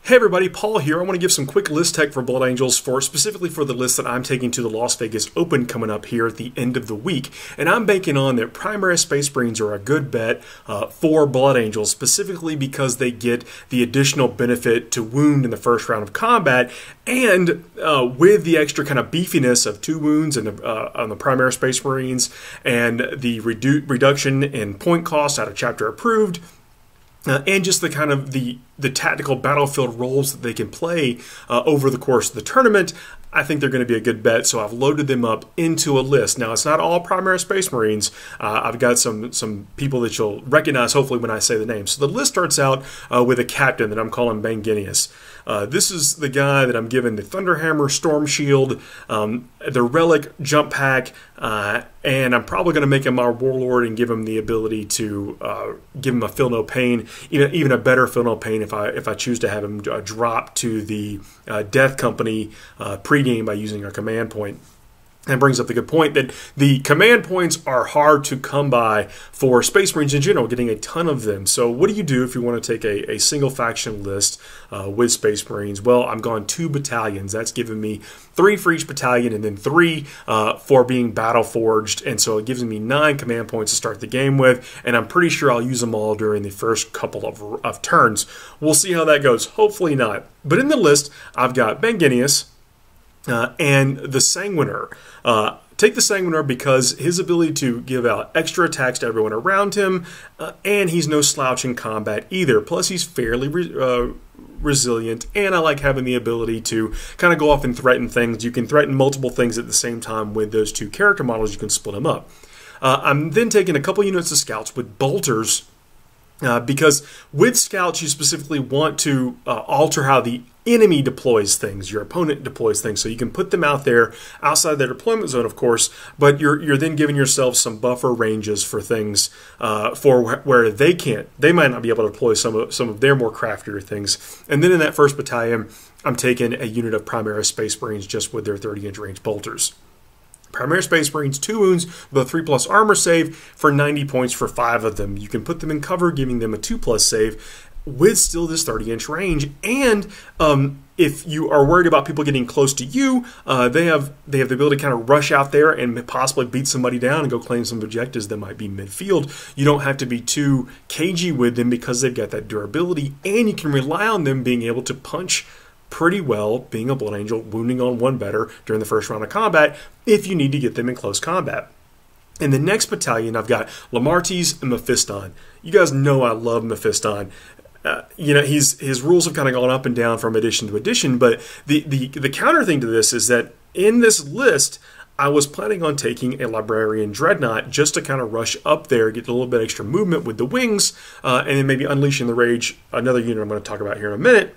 Hey everybody, Paul here. I want to give some quick list tech for Blood Angels specifically for the list that I'm taking to the Las Vegas Open coming up here at the end of the week. And I'm banking on that primary Space Marines are a good bet for Blood Angels, specifically because they get the additional benefit to wound in the first round of combat, and with the extra kind of beefiness of 2 wounds on the primary Space Marines and the reduction in point cost out of chapter approved. And just the kind of the tactical battlefield roles that they can play over the course of the tournament, I think they're going to be a good bet. So I've loaded them up into a list. Now, it's not all primary Space Marines. I've got some people that you'll recognize, hopefully, when I say the name. So the list starts out with a captain that I'm calling Banginius. This is the guy that I'm giving the Thunderhammer Storm Shield, the Relic Jump Pack, and I'm probably going to make him our Warlord and give him the ability to give him a Feel No Pain, even a better Feel No Pain if I choose to have him drop to the Death Company pregame by using our command point. That brings up the good point that the command points are hard to come by for Space Marines in general, getting a ton of them. So what do you do if you want to take a single faction list with Space Marines? Well, I'm going 2 battalions. That's giving me 3 for each battalion and then 3 for being battle forged. And so it gives me 9 command points to start the game with. And I'm pretty sure I'll use them all during the first couple of turns. We'll see how that goes. Hopefully not. But in the list, I've got Banginius, and the Sanguiner. Take the Sanguiner because his ability to give out extra attacks to everyone around him, and he's no slouch in combat either. Plus, he's fairly resilient, and I like having the ability to kind of go off and threaten things. You can threaten multiple things at the same time with those 2 character models. You can split them up. I'm then taking a couple units of scouts with bolters, because with scouts you specifically want to alter how the enemy deploys things, your opponent deploys things, so you can put them out there outside their deployment zone, of course, but you're then giving yourself some buffer ranges for things for where they might not be able to deploy some of their more craftier things. And then in that first battalion, I'm taking a unit of primary Space Marines just with their 30-inch range bolters. Primary Space Marines, 2 wounds with a 3+ armor save for 90 points for 5 of them. You can put them in cover, giving them a 2+ save with still this 30-inch range. And if you are worried about people getting close to you, they have the ability to kind of rush out there and possibly beat somebody down and go claim some objectives that might be midfield. You don't have to be too cagey with them because they've got that durability, and you can rely on them being able to punch pretty well, being a Blood Angel, wounding on 1 better during the first round of combat if you need to get them in close combat. In the next battalion, I've got Lemartes and Mephiston. You guys know I love Mephiston. You know, his rules have kind of gone up and down from edition to edition, but the counter thing to this is that in this list, I was planning on taking a Librarian Dreadnought just to kind of rush up there, get a little bit extra movement with the wings, and then maybe Unleashing the Rage, another unit I'm going to talk about here in a minute.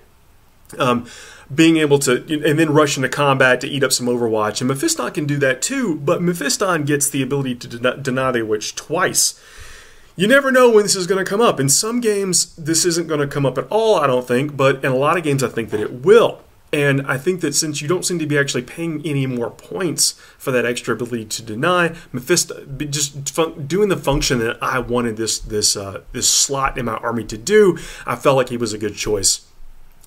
Being able to, and then rush into combat to eat up some Overwatch. And Mephiston can do that too, but Mephiston gets the ability to deny the witch twice. You never know when this is going to come up. In some games, this isn't going to come up at all, I don't think, but in a lot of games, I think that it will. And I think that since you don't seem to be actually paying any more points for that extra ability to deny, Mephiston just doing the function that I wanted this slot in my army to do, I felt like he was a good choice.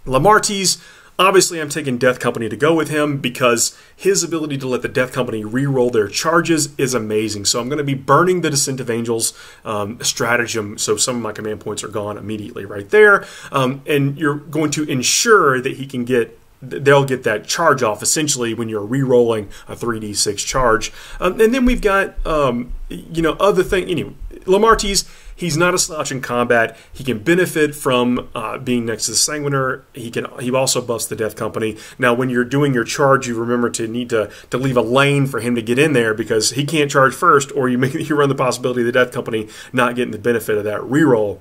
Lemartes, obviously I'm taking Death Company to go with him because his ability to let the Death Company re-roll their charges is amazing. So I'm going to be burning the Descent of Angels stratagem, so some of my command points are gone immediately right there. And you're going to ensure that they'll get that charge off essentially when you're re-rolling a 3d6 charge. And then we've got other things. Anyway, Lemartes, he's not a slouch in combat. He can benefit from being next to the Sanguiner. He also buffs the Death Company. Now, when you're doing your charge, you remember to need to leave a lane for him to get in there because he can't charge first, or you run the possibility of the Death Company not getting the benefit of that reroll.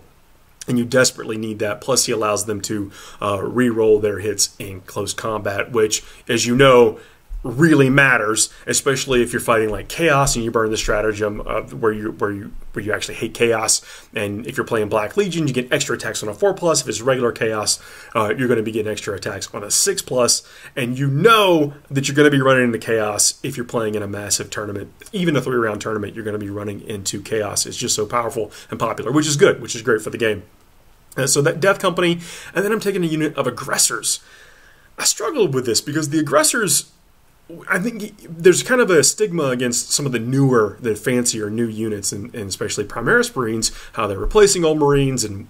And you desperately need that. Plus, he allows them to re-roll their hits in close combat, which, as you know, really matters, especially if you're fighting like Chaos and you burn the stratagem where you actually hate Chaos. And if you're playing Black Legion, you get extra attacks on a 4+. If it's regular Chaos, you're going to be getting extra attacks on a 6+. And you know that you're going to be running into Chaos if you're playing in a massive tournament. Even a 3-round tournament, you're going to be running into Chaos. It's just so powerful and popular, which is good, which is great for the game. So that Death Company, and then I'm taking a unit of Aggressors. I struggled with this because the Aggressors, I think there's kind of a stigma against some of the fancier new units, and especially Primaris Marines, how they're replacing old Marines and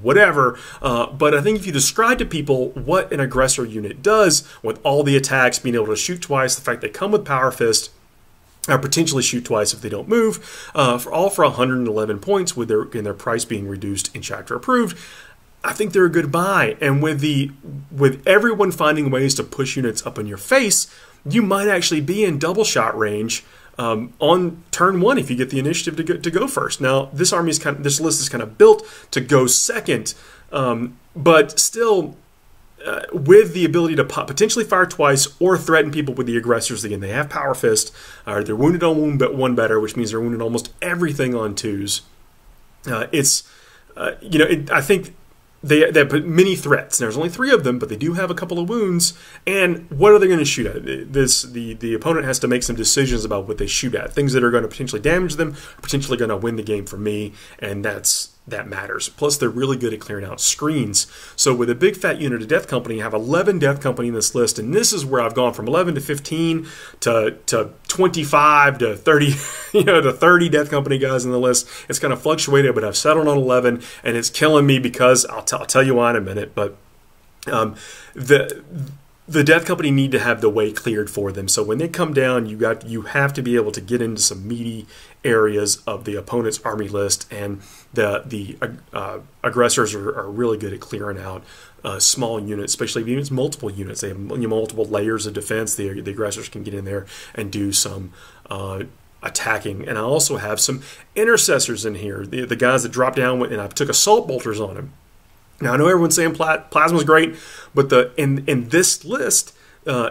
whatever. But I think if you describe to people what an Aggressor unit does, with all the attacks, being able to shoot twice, the fact they come with Power Fist, potentially shoot twice if they don't move, for 111 points with their price being reduced in chapter approved, I think they're a good buy. And with everyone finding ways to push units up in your face, you might actually be in double shot range on turn 1 if you get the initiative to go first. Now this list is kind of built to go second, but still. With the ability to potentially fire twice or threaten people with the Aggressors. Again, they have Power Fist. They're wounded on one better, which means they're wounded almost everything on 2s. I think they put many threats. There's only 3 of them, but they do have a couple of wounds. And what are they going to shoot at? The opponent has to make some decisions about what they shoot at. Things that are going to potentially damage them, potentially going to win the game for me, and that matters. Plus, they're really good at clearing out screens. So with a big fat unit of Death Company, you have 11 Death Company in this list, and this is where I've gone from 11 to 15 to 25 to 30, to 30 Death Company guys in the list. It's kind of fluctuated, but I've settled on 11, and it's killing me because I'll tell you why in a minute. But the Death Company need to have the way cleared for them. So when they come down, you have to be able to get into some meaty areas of the opponent's army list, and the Aggressors are really good at clearing out small units, especially if it's multiple units. They have multiple layers of defense. The Aggressors can get in there and do some attacking. And I also have some Intercessors in here, the guys that drop down, and I took Assault Bolters on them. Now, I know everyone's saying Plasma's great, but in this list,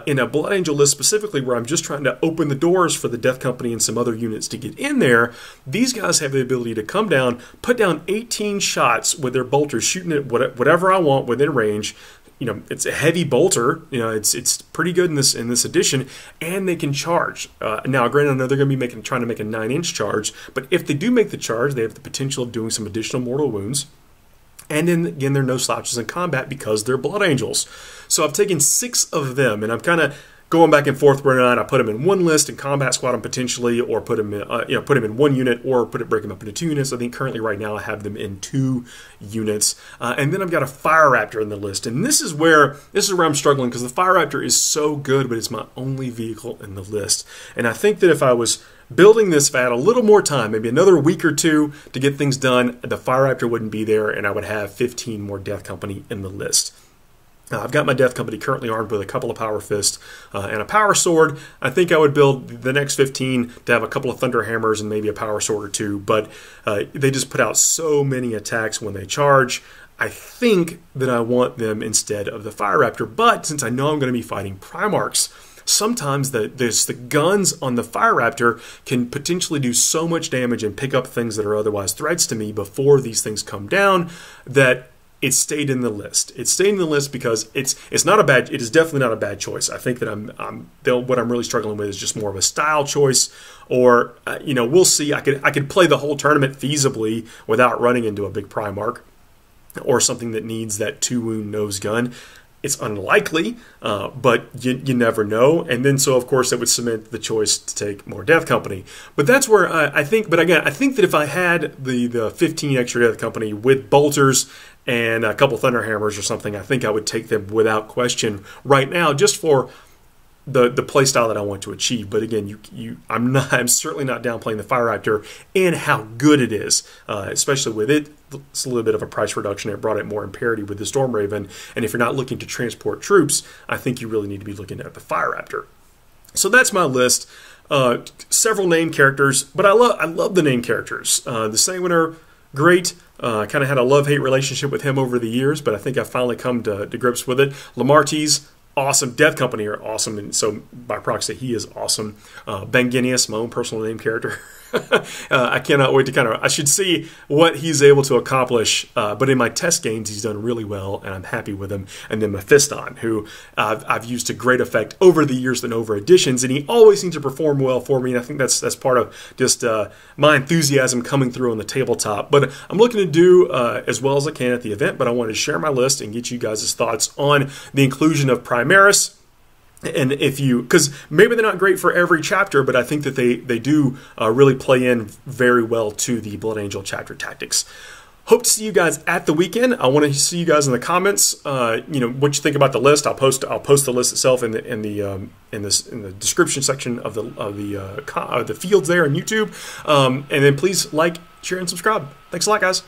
in a Blood Angel list specifically, where I'm just trying to open the doors for the Death Company and some other units to get in there, these guys have the ability to come down, put down 18 shots with their bolters, shooting at whatever I want within range. It's a heavy bolter. It's pretty good in this edition, and they can charge. Now, granted, I know they're going to be trying to make a 9-inch charge, but if they do make the charge, they have the potential of doing some additional mortal wounds. And then, again, they're no slouches in combat because they're Blood Angels. So I've taken 6 of them, and I'm kind of going back and forth where I put them in one list and combat squad them potentially, or put them in one unit, or break them up into 2 units. I think currently right now I have them in 2 units, and then I've got a Fire Raptor in the list, and this is where I'm struggling because the Fire Raptor is so good, but it's my only vehicle in the list. And I think that if I was building this, if I had a little more time, maybe another week or 2 to get things done, the Fire Raptor wouldn't be there, and I would have 15 more Death Company in the list. I've got my Death Company currently armed with a couple of Power Fists and a Power Sword. I think I would build the next 15 to have a couple of Thunder Hammers and maybe a Power Sword or 2, but they just put out so many attacks when they charge. I think that I want them instead of the Fire Raptor, but since I know I'm going to be fighting Primarchs, sometimes the guns on the Fire Raptor can potentially do so much damage and pick up things that are otherwise threats to me before these things come down that it stayed in the list. It stayed in the list because it is definitely not a bad choice. I think that what I'm really struggling with is just more of a style choice, or we'll see. I could play the whole tournament feasibly without running into a big Primarch or something that needs that 2-wound nose gun. It's unlikely, but you never know. And then, so of course, that would cement the choice to take more Death Company. But that's where I think. But again, I think that if I had the 15 extra Death Company with bolters and a couple Thunder Hammers or something, I think I would take them without question right now, just for the play style that I want to achieve. But again, I'm certainly not downplaying the Fire Raptor and how good it is, especially with it. It's a little bit of a price reduction. It brought it more in parity with the Storm Raven. And if you're not looking to transport troops, I think you really need to be looking at the Fire Raptor. So that's my list. Several named characters, but I love the named characters. The Sanguiner, great. Kind of had a love-hate relationship with him over the years, but I think I've finally come to grips with it. Lemartes, awesome. Death Company are awesome, and so by proxy, he is awesome. Ben Guineas, my own personal name character. I cannot wait to I should see what he's able to accomplish, but in my test games he's done really well and I'm happy with him. And then Mephiston, who I've used to great effect over the years and over editions, and he always seems to perform well for me, and I think that's part of just my enthusiasm coming through on the tabletop. But I'm looking to do as well as I can at the event, but I wanted to share my list and get you guys' thoughts on the inclusion of Primaris. And if you, because maybe they're not great for every chapter, but I think that they do really play in very well to the Blood Angel chapter tactics. Hope to see you guys at the weekend. I want to see you guys in the comments. You know what you think about the list. I'll post the list itself in the description section of the fields there on YouTube. And then please like, share, and subscribe. Thanks a lot, guys.